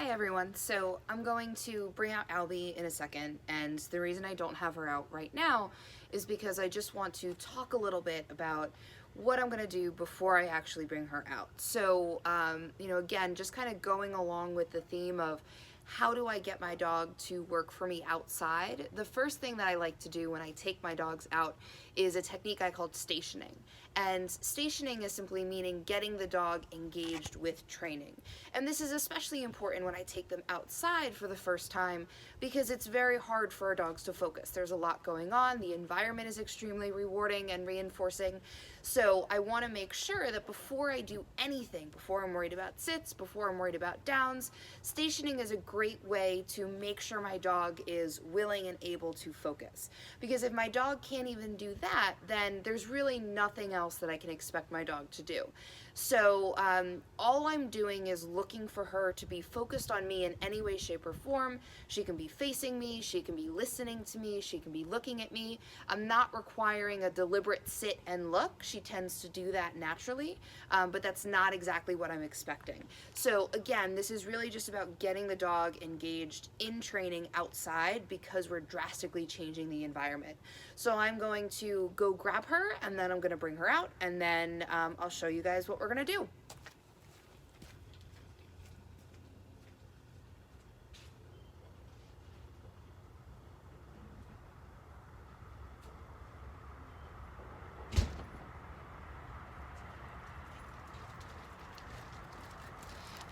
Hi everyone. So I'm going to bring out Albie in a second, and the reason I don't have her out right now is because I just want to talk a little bit about what I'm going to do before I actually bring her out. So, again, just kind of going along with the theme of how do I get my dog to work for me outside? The first thing that I like to do when I take my dogs out is a technique I call stationing. And stationing is simply meaning getting the dog engaged with training. And this is especially important when I take them outside for the first time because it's very hard for our dogs to focus. There's a lot going on, the environment is extremely rewarding and reinforcing. So I want to make sure that before I do anything, before I'm worried about sits, before I'm worried about downs, stationing is a great way to make sure my dog is willing and able to focus. Because if my dog can't even do that, then there's really nothing else that I can expect my dog to do. So all I'm doing is looking for her to be focused on me in any way, shape, or form. She can be facing me, she can be listening to me, she can be looking at me. I'm not requiring a deliberate sit and look. She tends to do that naturally, but that's not exactly what I'm expecting. So again, this is really just about getting the dog engaged in training outside because we're drastically changing the environment. So I'm going to go grab her, and then I'm going to bring her out, and then I'll show you guys what we're going to do.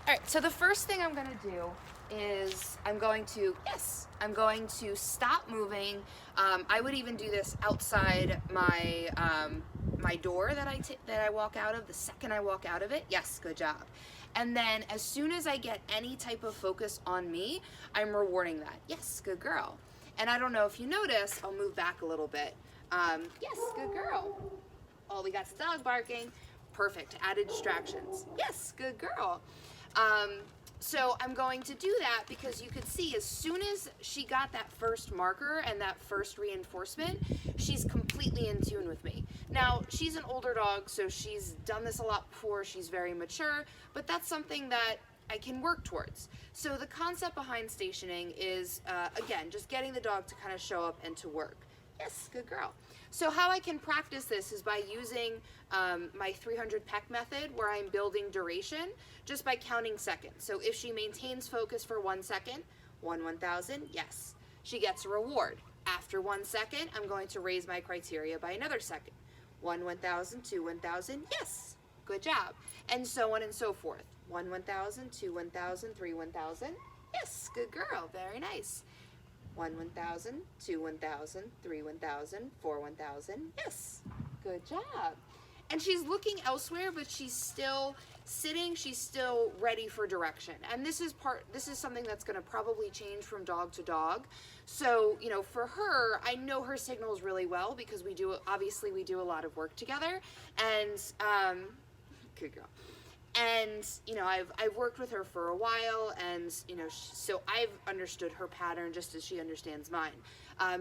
All right, so the first thing I'm going to do is I'm going to stop moving. I would even do this outside my my door that I walk out of. The second I walk out of it, yes, good job. And then as soon as I get any type of focus on me, I'm rewarding that. Yes, good girl. And I don't know if you notice, I'll move back a little bit. Yes, good girl. Oh, we got the dog barking. Perfect, added distractions. Yes, good girl. So I'm going to do that because you could see as soon as she got that first marker and that first reinforcement, she's completely in tune with me. Now, she's an older dog, so she's done this a lot before, she's very mature, but that's something that I can work towards. So the concept behind stationing is, again, just getting the dog to kind of show up and to work. Yes, good girl. So how I can practice this is by using my 300 peck method where I'm building duration just by counting seconds. So if she maintains focus for 1 second, 1,000, yes. She gets a reward. After 1 second, I'm going to raise my criteria by another second. 1,000, 2, 1,000, yes. Good job. And so on and so forth. 1,000, 2, 1,000, 3, 1,000, yes. Good girl. Very nice. 1,000, 2, 1,000, 3, 1,000, 4, 1,000. Yes, good job. And she's looking elsewhere, but she's still sitting. She's still ready for direction. And this is something that's going to probably change from dog to dog. So, for her, I know her signals really well because we do a lot of work together. And good girl. And I've worked with her for a while, and so I've understood her pattern just as she understands mine.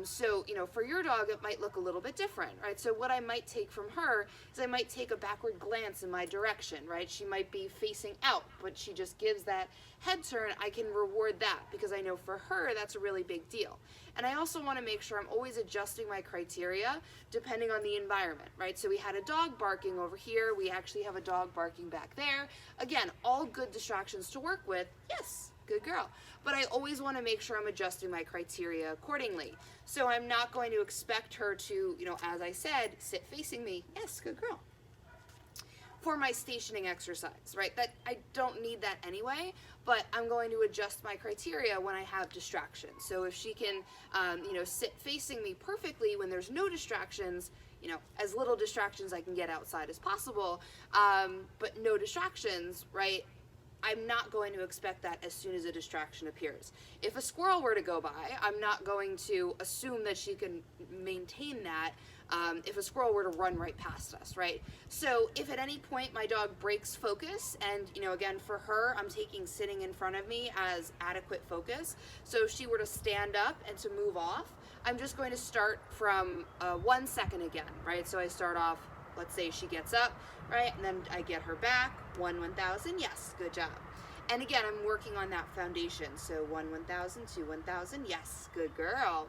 So for your dog it might look a little bit different, right? So what I might take from her is I might take a backward glance in my direction, right? She might be facing out, but she just gives that head turn. I can reward that because I know for her that's a really big deal. And I also want to make sure I'm always adjusting my criteria depending on the environment, right? So we had a dog barking over here. We actually have a dog barking back there. Again, all good distractions to work with. Yes, good girl. But I always want to make sure I'm adjusting my criteria accordingly. So I'm not going to expect her to, as I said, sit facing me. Yes, good girl. For my stationing exercise, right? That I don't need that anyway, but I'm going to adjust my criteria when I have distractions. So if she can, sit facing me perfectly when there's no distractions, as little distractions I can get outside as possible, but no distractions, right? I'm not going to expect that as soon as a distraction appears. If a squirrel were to go by, I'm not going to assume that she can maintain that if a squirrel were to run right past us, right? So if at any point my dog breaks focus, and again, for her, I'm taking sitting in front of me as adequate focus. So if she were to stand up and to move off, I'm just going to start from 1 second again, right? So I start off, let's say she gets up, right? And then I get her back, 1,000, yes, good job. And again, I'm working on that foundation. So 1, 1,000, 2, 1,000. Yes, good girl.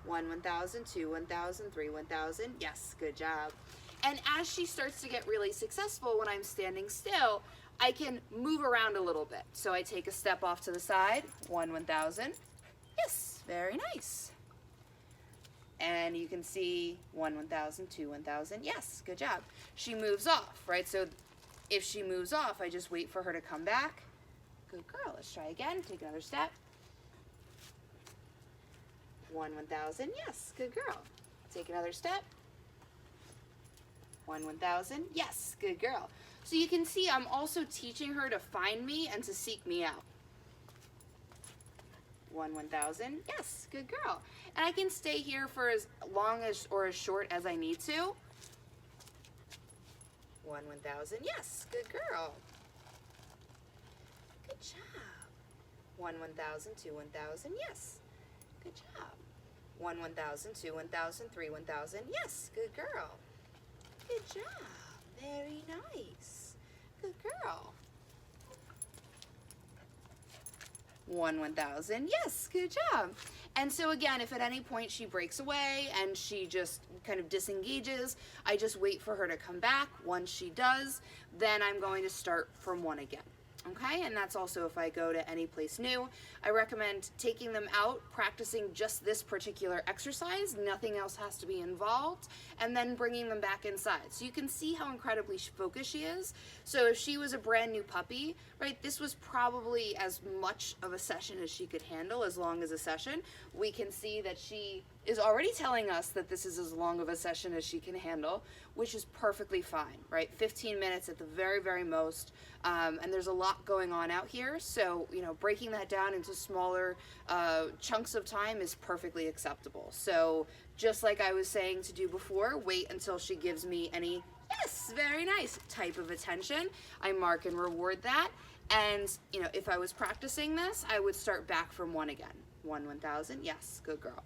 1, 1,000, 2, 1,000, 3, 1,000. Yes, good job. And as she starts to get really successful when I'm standing still, I can move around a little bit. So I take a step off to the side. 1, 1,000. Yes, very nice. And you can see 1, 1,000, 2, 1,000. Yes, good job. She moves off, right? So if she moves off, I just wait for her to come back. Good girl. Let's try again. Take another step. 1, 1,000. Yes, good girl. Take another step. 1, 1,000. Yes, good girl. So you can see I'm also teaching her to find me and to seek me out. 1, 1,000. Yes, good girl. And I can stay here for as long as or as short as I need to. 1, 1,000. Yes, good girl. Good job. 1, 1,000, 2, 1,000. Yes, good job. 1, 1,000, 2, 1,000, 3, 1,000. Yes, good girl. Good job. Very nice. Good girl. 1, 1,000. Yes, good job. And so again, if at any point she breaks away and she just kind of disengages, I just wait for her to come back. Once she does, then I'm going to start from 1 again. Okay, and that's also if I go to any place new. I recommend taking them out, practicing just this particular exercise, nothing else has to be involved, and then bringing them back inside. So you can see how incredibly focused she is. So if she was a brand new puppy, right, this was probably as much of a session as she could handle, as long as a session. We can see that she is already telling us that this is as long of a session as she can handle, which is perfectly fine, right? 15 minutes at the very, very most. And there's a lot going on out here. So, you know, breaking that down into smaller chunks of time is perfectly acceptable. So just like I was saying to do before, wait until she gives me any, yes, very nice type of attention. I mark and reward that. And, you know, if I was practicing this, I would start back from 1 again. 1, 1,000. Yes, good girl.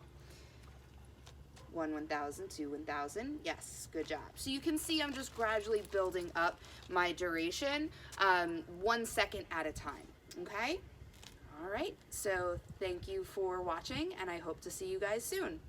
1, 1,000, 2, 1,000. Yes, good job. So you can see I'm just gradually building up my duration 1 second at a time, okay? All right, so thank you for watching, and I hope to see you guys soon.